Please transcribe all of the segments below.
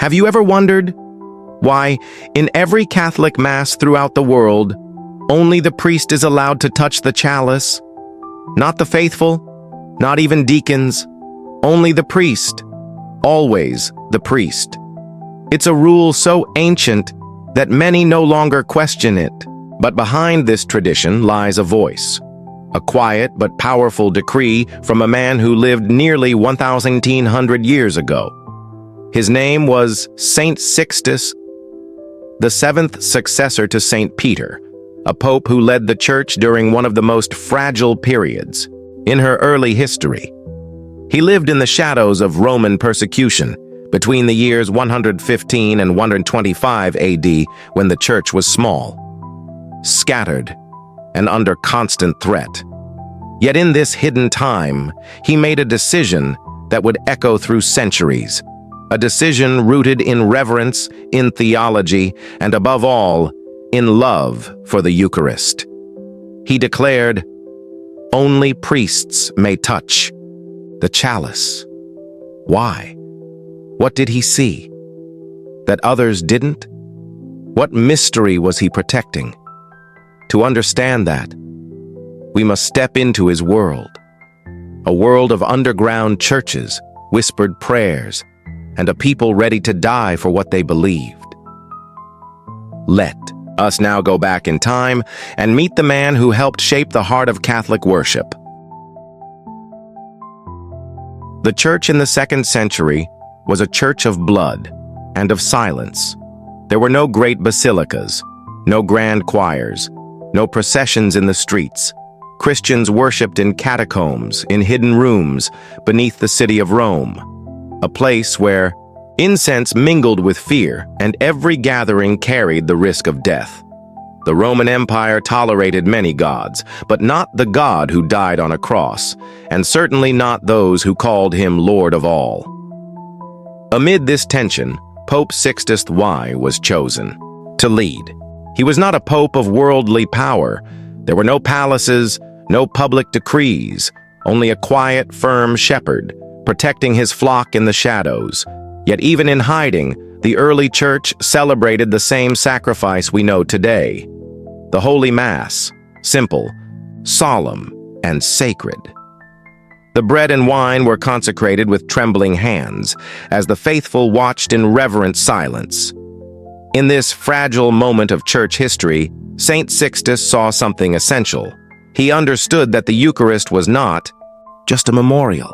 Have you ever wondered why, in every Catholic Mass throughout the world, only the priest is allowed to touch the chalice? Not the faithful, not even deacons, only the priest, always the priest. It's a rule so ancient that many no longer question it. But behind this tradition lies a voice, a quiet but powerful decree from a man who lived nearly 1,700 years ago. His name was Saint Sixtus, the seventh successor to Saint Peter, a pope who led the Church during one of the most fragile periods in her early history. He lived in the shadows of Roman persecution between the years 115 and 125 AD, when the Church was small, scattered, and under constant threat. Yet in this hidden time, he made a decision that would echo through centuries, a decision rooted in reverence, in theology, and above all, in love for the Eucharist. He declared, "Only priests may touch the chalice." Why? What did he see that others didn't? What mystery was he protecting? To understand that, we must step into his world, a world of underground churches, whispered prayers, and a people ready to die for what they believed. Let us now go back in time and meet the man who helped shape the heart of Catholic worship. The Church in the 2nd century was a church of blood and of silence. There were no great basilicas, no grand choirs, no processions in the streets. Christians worshipped in catacombs, in hidden rooms, beneath the city of Rome, a place where incense mingled with fear, and every gathering carried the risk of death. The Roman Empire tolerated many gods, but not the God who died on a cross, and certainly not those who called him Lord of all. Amid this tension, Pope Sixtus I was chosen to lead. He was not a pope of worldly power. There were no palaces, no public decrees, only a quiet, firm shepherd, protecting his flock in the shadows. Yet even in hiding, the early Church celebrated the same sacrifice we know today. The Holy Mass, simple, solemn, and sacred. The bread and wine were consecrated with trembling hands, as the faithful watched in reverent silence. In this fragile moment of church history, Saint Sixtus saw something essential. He understood that the Eucharist was not just a memorial.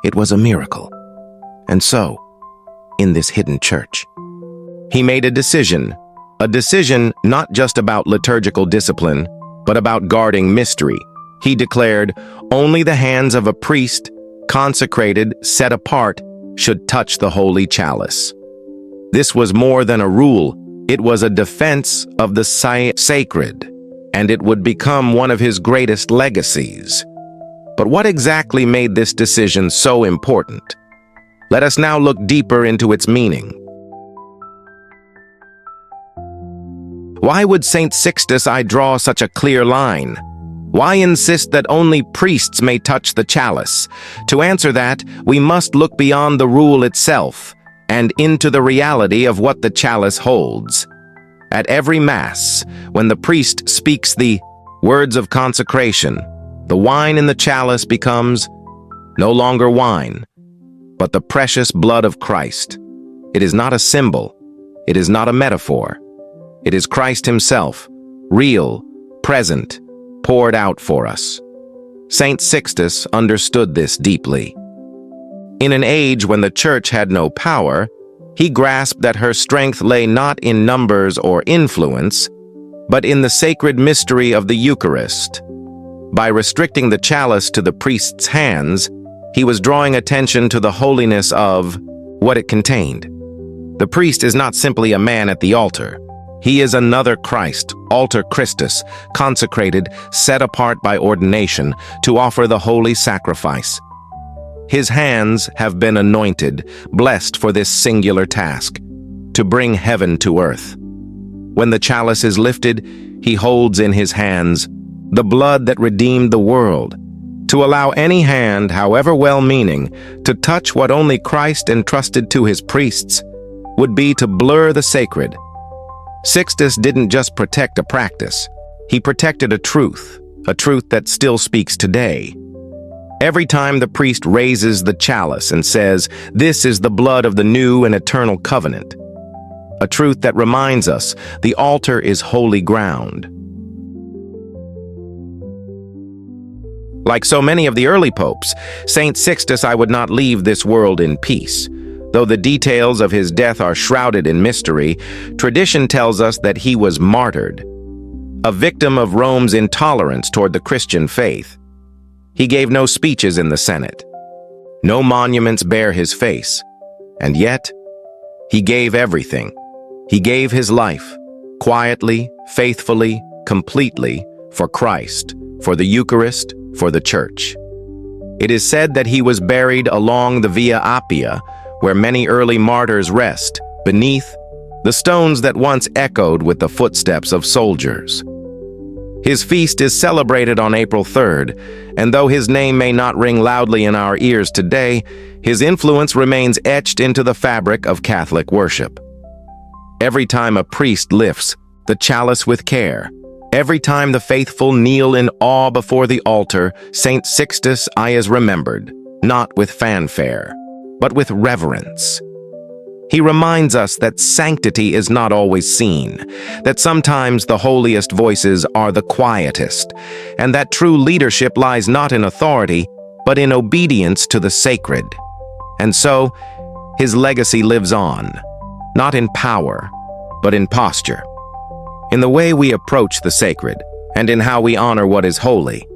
It was a miracle. And so, in this hidden church, he made a decision not just about liturgical discipline, but about guarding mystery. He declared, only the hands of a priest, consecrated, set apart, should touch the holy chalice. This was more than a rule. It was a defense of the sacred, and it would become one of his greatest legacies. But what exactly made this decision so important? Let us now look deeper into its meaning. Why would Saint Sixtus I draw such a clear line? Why insist that only priests may touch the chalice? To answer that, we must look beyond the rule itself and into the reality of what the chalice holds. At every Mass, when the priest speaks the words of consecration, the wine in the chalice becomes no longer wine, but the precious blood of Christ. It is not a symbol. It is not a metaphor. It is Christ himself, real, present, poured out for us. Saint Sixtus understood this deeply. In an age when the Church had no power, he grasped that her strength lay not in numbers or influence, but in the sacred mystery of the Eucharist. By restricting the chalice to the priest's hands, he was drawing attention to the holiness of what it contained. The priest is not simply a man at the altar. He is another Christ, alter Christus, consecrated, set apart by ordination to offer the holy sacrifice. His hands have been anointed, blessed for this singular task, to bring heaven to earth. When the chalice is lifted, he holds in his hands the blood that redeemed the world. To allow any hand, however well-meaning, to touch what only Christ entrusted to his priests would be to blur the sacred. Sixtus didn't just protect a practice. He protected a truth that still speaks today. Every time the priest raises the chalice and says, "This is the blood of the new and eternal covenant," a truth that reminds us the altar is holy ground. Like so many of the early popes, Saint Sixtus I would not leave this world in peace. Though the details of his death are shrouded in mystery, tradition tells us that he was martyred, a victim of Rome's intolerance toward the Christian faith. He gave no speeches in the Senate. No monuments bear his face. And yet, he gave everything. He gave his life, quietly, faithfully, completely, for Christ, for the Eucharist, for the Church. It is said that he was buried along the Via Appia, where many early martyrs rest, beneath the stones that once echoed with the footsteps of soldiers. His feast is celebrated on April 3rd, and though his name may not ring loudly in our ears today, his influence remains etched into the fabric of Catholic worship. Every time a priest lifts the chalice with care, every time the faithful kneel in awe before the altar, Saint Sixtus I is remembered, not with fanfare, but with reverence. He reminds us that sanctity is not always seen, that sometimes the holiest voices are the quietest, and that true leadership lies not in authority, but in obedience to the sacred. And so, his legacy lives on, not in power, but in posture, in the way we approach the sacred, and in how we honor what is holy.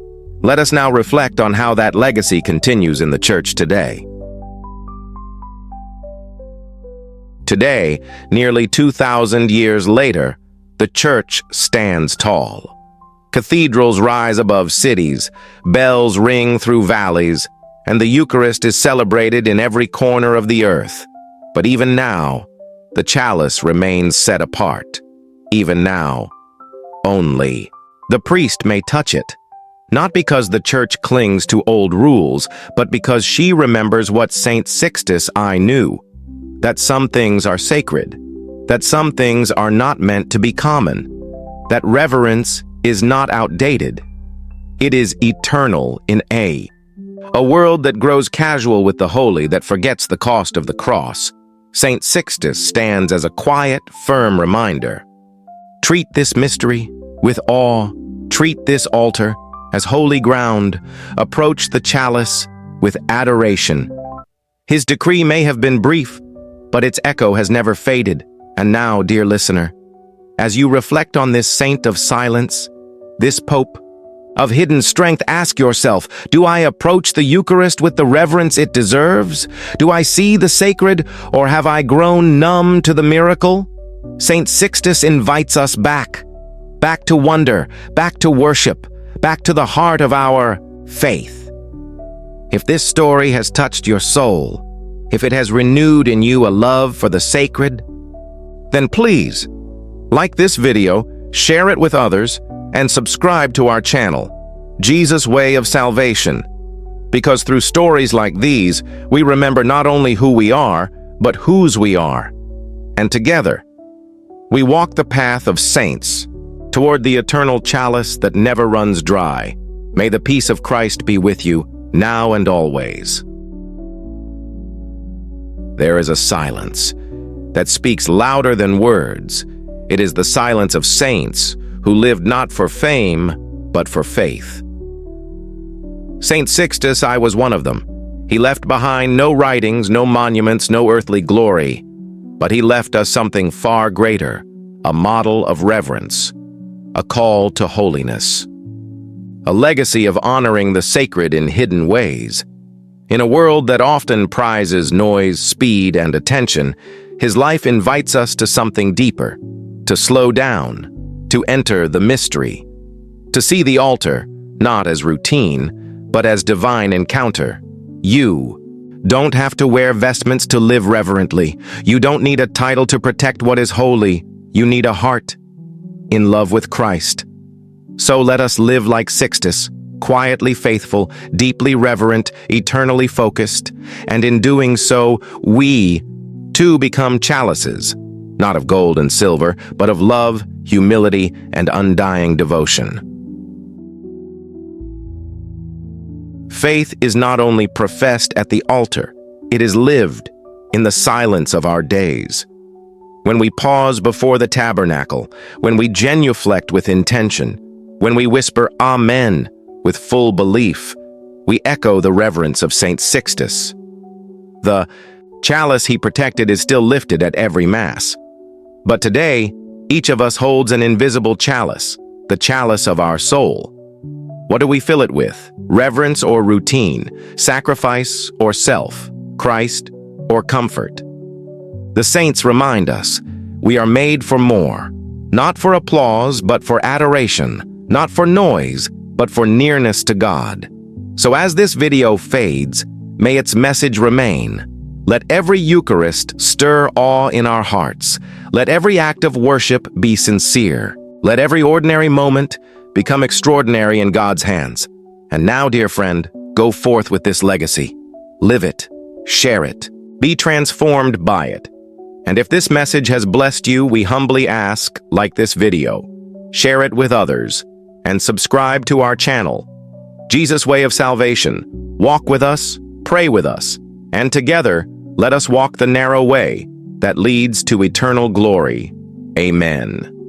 Let us now reflect on how that legacy continues in the Church today. Today, nearly 2,000 years later, the Church stands tall. Cathedrals rise above cities, bells ring through valleys, and the Eucharist is celebrated in every corner of the earth. But even now, the chalice remains set apart. Even now, only the priest may touch it, not because the Church clings to old rules, but because she remembers what Saint Sixtus I knew, that some things are sacred, that some things are not meant to be common, that reverence is not outdated. It is eternal in a world that grows casual with the holy, that forgets the cost of the cross. Saint Sixtus stands as a quiet, firm reminder. Treat this mystery with awe, treat this altar as holy ground, approach the chalice with adoration. His decree may have been brief, but its echo has never faded. And now, dear listener, as you reflect on this saint of silence, this Pope of hidden strength, ask yourself, do I approach the Eucharist with the reverence it deserves? Do I see the sacred, or have I grown numb to the miracle? Saint Sixtus invites us back to wonder, back to worship, back to the heart of our faith. If this story has touched your soul, if it has renewed in you a love for the sacred, then please, like this video, share it with others, and subscribe to our channel, Jesus' Way of Salvation. Because through stories like these, we remember not only who we are, but whose we are. And together, we walk the path of saints toward the eternal chalice that never runs dry. May the peace of Christ be with you, now and always. There is a silence that speaks louder than words. It is the silence of saints who lived not for fame, but for faith. Saint Sixtus I was one of them. He left behind no writings, no monuments, no earthly glory, but he left us something far greater, a model of reverence, a call to holiness, a legacy of honoring the sacred in hidden ways. In a world that often prizes noise, speed, and attention, his life invites us to something deeper, to slow down, to enter the mystery, to see the altar, not as routine, but as divine encounter. You don't have to wear vestments to live reverently. You don't need a title to protect what is holy. You need a heart in love with Christ. So let us live like Sixtus, quietly faithful, deeply reverent, eternally focused, and in doing so, we Two become chalices, not of gold and silver, but of love, humility, and undying devotion. Faith is not only professed at the altar, it is lived in the silence of our days. When we pause before the tabernacle, when we genuflect with intention, when we whisper Amen with full belief, we echo the reverence of Saint Sixtus. The chalice he protected is still lifted at every Mass. But today, each of us holds an invisible chalice, the chalice of our soul. What do we fill it with? Reverence or routine? Sacrifice or self? Christ or comfort? The saints remind us, we are made for more, not for applause, but for adoration, not for noise, but for nearness to God. So as this video fades, may its message remain. Let every Eucharist stir awe in our hearts. Let every act of worship be sincere. Let every ordinary moment become extraordinary in God's hands. And now, dear friend, go forth with this legacy. Live it, share it, be transformed by it. And if this message has blessed you, we humbly ask, like this video, share it with others, and subscribe to our channel. Jesus' Way of Salvation. Walk with us, pray with us, and together, let us walk the narrow way that leads to eternal glory. Amen.